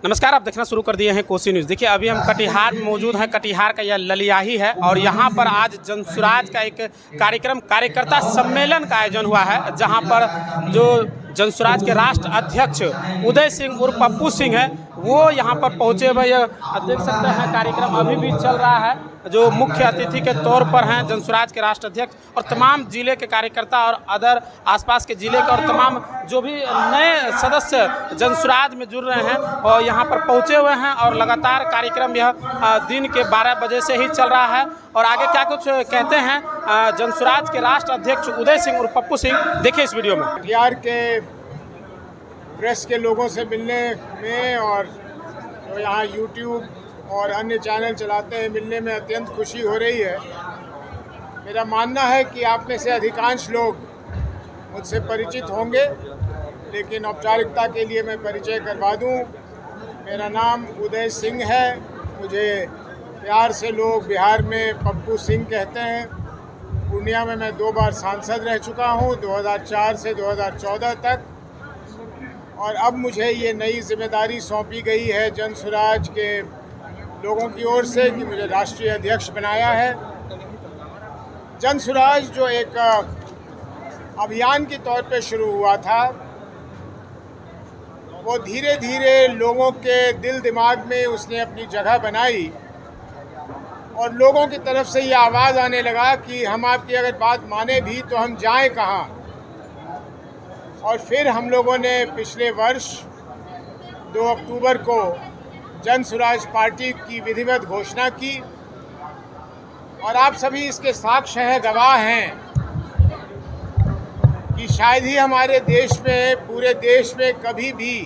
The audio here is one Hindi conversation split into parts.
नमस्कार, आप देखना शुरू कर दिए हैं कोसी न्यूज़। देखिए, अभी हम कटिहार में मौजूद हैं। कटिहार का यह ललियाही है और यहाँ पर आज जनसुराज का एक कार्यकर्ता सम्मेलन का आयोजन हुआ है, जहाँ पर जो जनसुराज के राष्ट्र अध्यक्ष उदय सिंह उर्फ पप्पू सिंह है, वो यहाँ पर पहुँचे हुए। आप देख सकते हैं कार्यक्रम अभी भी चल रहा है। जो मुख्य अतिथि के तौर पर हैं जनसुराज के राष्ट्र अध्यक्ष और तमाम जिले के कार्यकर्ता और अदर आसपास के जिले के और तमाम जो भी नए सदस्य जनसुराज में जुड़ रहे हैं और यहाँ पर पहुँचे हुए हैं। और लगातार कार्यक्रम यह दिन के 12 बजे से ही चल रहा है। और आगे क्या कुछ कहते हैं जनसुराज के राष्ट्र अध्यक्ष उदय सिंह और पप्पू सिंह, देखिए इस वीडियो में। कटिहार के प्रेस के लोगों से मिलने में और जो यहाँ यूट्यूब और अन्य चैनल चलाते हैं, मिलने में अत्यंत खुशी हो रही है। मेरा मानना है कि आप में से अधिकांश लोग मुझसे परिचित होंगे, लेकिन औपचारिकता के लिए मैं परिचय करवा दूं। मेरा नाम उदय सिंह है। मुझे प्यार से लोग बिहार में पप्पू सिंह कहते हैं। पूर्णिया में मैं 2 बार सांसद रह चुका हूं, 2004 से 2014 तक। और अब मुझे ये नई जिम्मेदारी सौंपी गई है जनसुराज के लोगों की ओर से कि मुझे राष्ट्रीय अध्यक्ष बनाया है। जनसुराज जो एक अभियान के तौर पे शुरू हुआ था, वो धीरे धीरे लोगों के दिल दिमाग में उसने अपनी जगह बनाई और लोगों की तरफ से ये आवाज़ आने लगा कि हम आपकी अगर बात माने भी तो हम जाएं कहाँ। और फिर हम लोगों ने पिछले वर्ष 2 अक्टूबर को जनसुराज पार्टी की विधिवत घोषणा की और आप सभी इसके साक्ष्य हैं, गवाह हैं कि शायद ही हमारे देश में, पूरे देश में कभी भी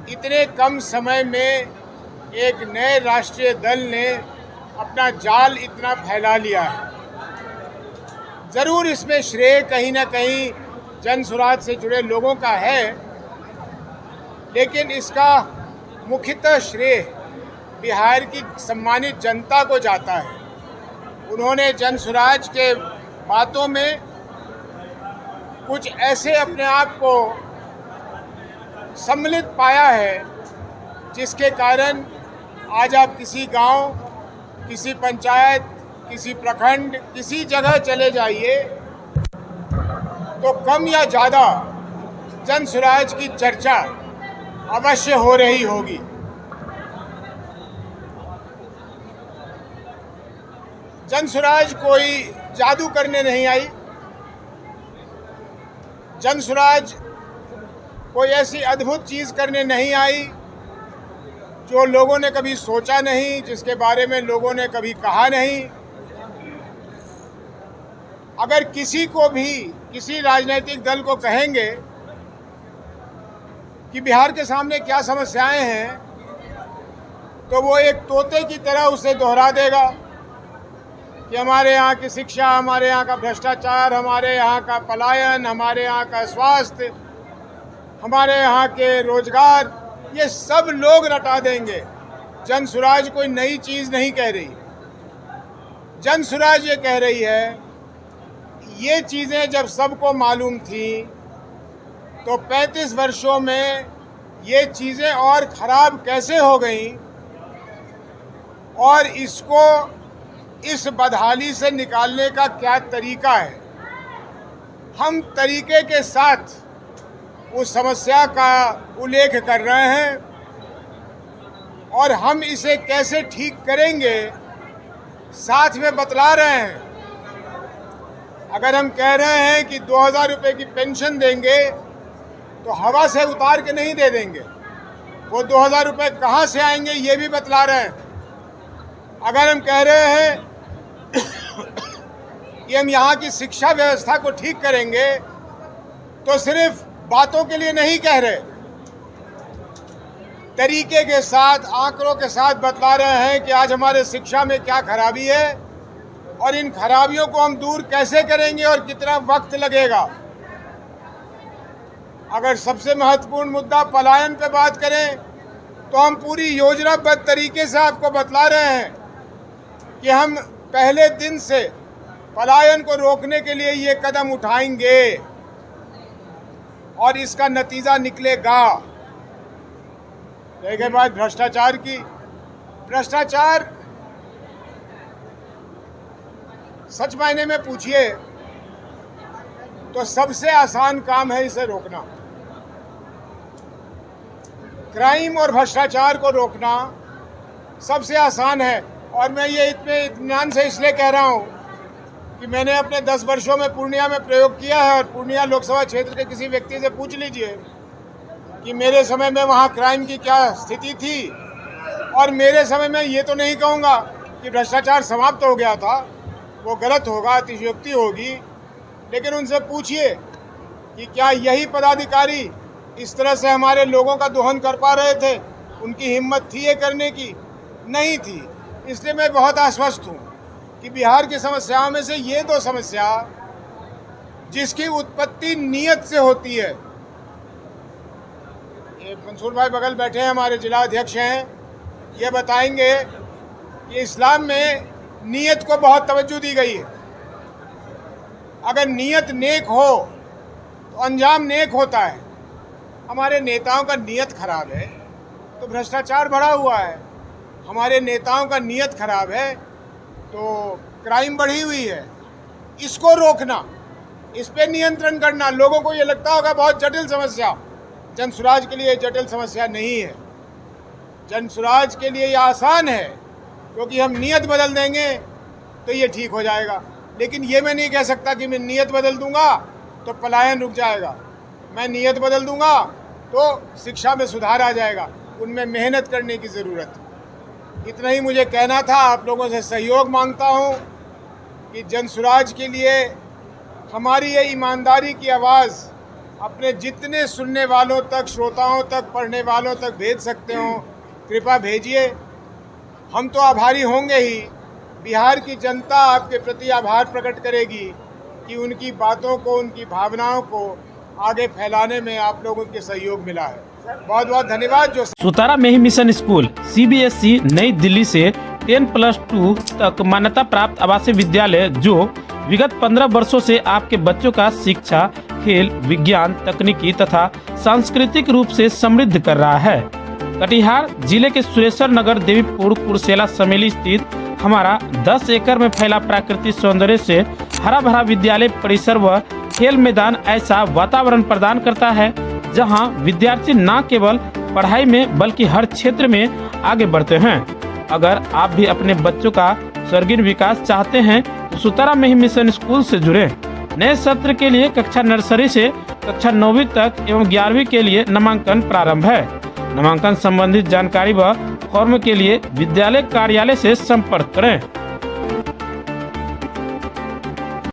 इतने कम समय में एक नए राष्ट्रीय दल ने अपना जाल इतना फैला लिया है। ज़रूर इसमें श्रेय कहीं ना कहीं जनसुराज से जुड़े लोगों का है, लेकिन इसका मुख्यतः श्रेय बिहार की सम्मानित जनता को जाता है। उन्होंने जनसुराज के बातों में कुछ ऐसे अपने आप को सम्मिलित पाया है, जिसके कारण आज आप किसी गांव, किसी पंचायत, किसी प्रखंड, किसी जगह चले जाइए तो कम या ज़्यादा जनसुराज की चर्चा अवश्य हो रही होगी। जनसुराज कोई जादू करने नहीं आई। जनसुराज कोई ऐसी अद्भुत चीज़ करने नहीं आई जो लोगों ने कभी सोचा नहीं, जिसके बारे में लोगों ने कभी कहा नहीं। अगर किसी को भी, किसी राजनीतिक दल को कहेंगे कि बिहार के सामने क्या समस्याएं हैं, तो वो एक तोते की तरह उसे दोहरा देगा कि हमारे यहाँ की शिक्षा, हमारे यहाँ का भ्रष्टाचार, हमारे यहाँ का पलायन, हमारे यहाँ का स्वास्थ्य, हमारे यहाँ के रोजगार, ये सब लोग रटा देंगे। जनसुराज कोई नई चीज़ नहीं कह रही। जनसुराज ये कह रही है, ये चीज़ें जब सबको मालूम थी तो 35 वर्षों में ये चीज़ें और ख़राब कैसे हो गईं और इसको, इस बदहाली से निकालने का क्या तरीका है। हम तरीके के साथ उस समस्या का उल्लेख कर रहे हैं और हम इसे कैसे ठीक करेंगे साथ में बतला रहे हैं। अगर हम कह रहे हैं कि 2000 रुपये की पेंशन देंगे तो हवा से उतार के नहीं दे देंगे, वो 2000 रुपये कहाँ से आएंगे ये भी बतला रहे हैं। अगर हम कह रहे हैं कि हम यहाँ की शिक्षा व्यवस्था को ठीक करेंगे तो सिर्फ बातों के लिए नहीं कह रहे, तरीके के साथ, आंकड़ों के साथ बतला रहे हैं कि आज हमारे शिक्षा में क्या खराबी है और इन खराबियों को हम दूर कैसे करेंगे और कितना वक्त लगेगा। अगर सबसे महत्वपूर्ण मुद्दा पलायन पे बात करें तो हम पूरी योजनाबद्ध तरीके से आपको बतला रहे हैं कि हम पहले दिन से पलायन को रोकने के लिए ये कदम उठाएंगे और इसका नतीजा निकलेगा। रह गई बात भ्रष्टाचार की। भ्रष्टाचार सच मायने में पूछिए तो सबसे आसान काम है इसे रोकना। क्राइम और भ्रष्टाचार को रोकना सबसे आसान है। और मैं ये इतने इत्मीनान से इसलिए कह रहा हूँ कि मैंने अपने 10 वर्षों में पूर्णिया में प्रयोग किया है। और पूर्णिया लोकसभा क्षेत्र के किसी व्यक्ति से पूछ लीजिए कि मेरे समय में वहाँ क्राइम की क्या स्थिति थी। और मेरे समय में ये तो नहीं कहूँगा कि भ्रष्टाचार समाप्त हो गया था, वो गलत होगा, अतिशयोक्ति होगी। लेकिन उनसे पूछिए कि क्या यही पदाधिकारी इस तरह से हमारे लोगों का दोहन कर पा रहे थे? उनकी हिम्मत थी ये करने की? नहीं थी। इसलिए मैं बहुत आश्वस्त हूँ कि बिहार की समस्याओं में से ये 2 समस्या जिसकी उत्पत्ति नीयत से होती है। ये मंसूर भाई बगल बैठे हैं, हमारे जिला अध्यक्ष हैं, ये बताएंगे कि इस्लाम में नीयत को बहुत तवज्जो दी गई है। अगर नीयत नेक हो तो अंजाम नेक होता है। हमारे नेताओं का नीयत खराब है तो भ्रष्टाचार बढ़ा हुआ है। हमारे नेताओं का नीयत खराब है तो क्राइम बढ़ी हुई है। इसको रोकना, इस पे नियंत्रण करना। लोगों को ये लगता होगा बहुत जटिल समस्या, जनसुराज के लिए जटिल समस्या नहीं है। जनसुराज के लिए ये आसान है क्योंकि हम नीयत बदल देंगे तो ये ठीक हो जाएगा। लेकिन ये मैं नहीं कह सकता कि मैं नीयत बदल दूंगा तो पलायन रुक जाएगा, मैं नीयत बदल दूंगा तो शिक्षा में सुधार आ जाएगा। उनमें मेहनत करने की ज़रूरत है। इतना ही मुझे कहना था। आप लोगों से सहयोग मांगता हूँ कि जनसुराज के लिए हमारी ये ईमानदारी की आवाज़ अपने जितने सुनने वालों तक, श्रोताओं तक, पढ़ने वालों तक भेज सकते हो, कृपया भेजिए। हम तो आभारी होंगे ही, बिहार की जनता आपके प्रति आभार प्रकट करेगी कि उनकी बातों को, उनकी भावनाओं को आगे फैलाने में आप लोगों के सहयोग मिला है। बहुत बहुत धन्यवाद। जो सुतारा में ही मिशन स्कूल CBSE नई दिल्ली से 10+2 तक मान्यता प्राप्त आवासीय विद्यालय जो विगत 15 वर्षों से आपके बच्चों का शिक्षा, खेल, विज्ञान, तकनीकी तथा सांस्कृतिक रूप से समृद्ध कर रहा है। कटिहार जिले के सुरेश्वर नगर देवीपुर कुरसेला समेली स्थित हमारा 10 एकड़ में फैला प्राकृतिक सौंदर्य से हरा भरा विद्यालय परिसर व खेल मैदान ऐसा वातावरण प्रदान करता है जहां विद्यार्थी न केवल पढ़ाई में बल्कि हर क्षेत्र में आगे बढ़ते हैं। अगर आप भी अपने बच्चों का सर्वांगीण विकास चाहते हैं तो सुतारा में ही मिशन स्कूल से जुड़े। नए सत्र के लिए कक्षा नर्सरी से कक्षा 9वीं तक एवं 11वीं के लिए नामांकन प्रारंभ है। नामांकन संबंधित जानकारी व फॉर्म के लिए विद्यालय कार्यालय से संपर्क करें।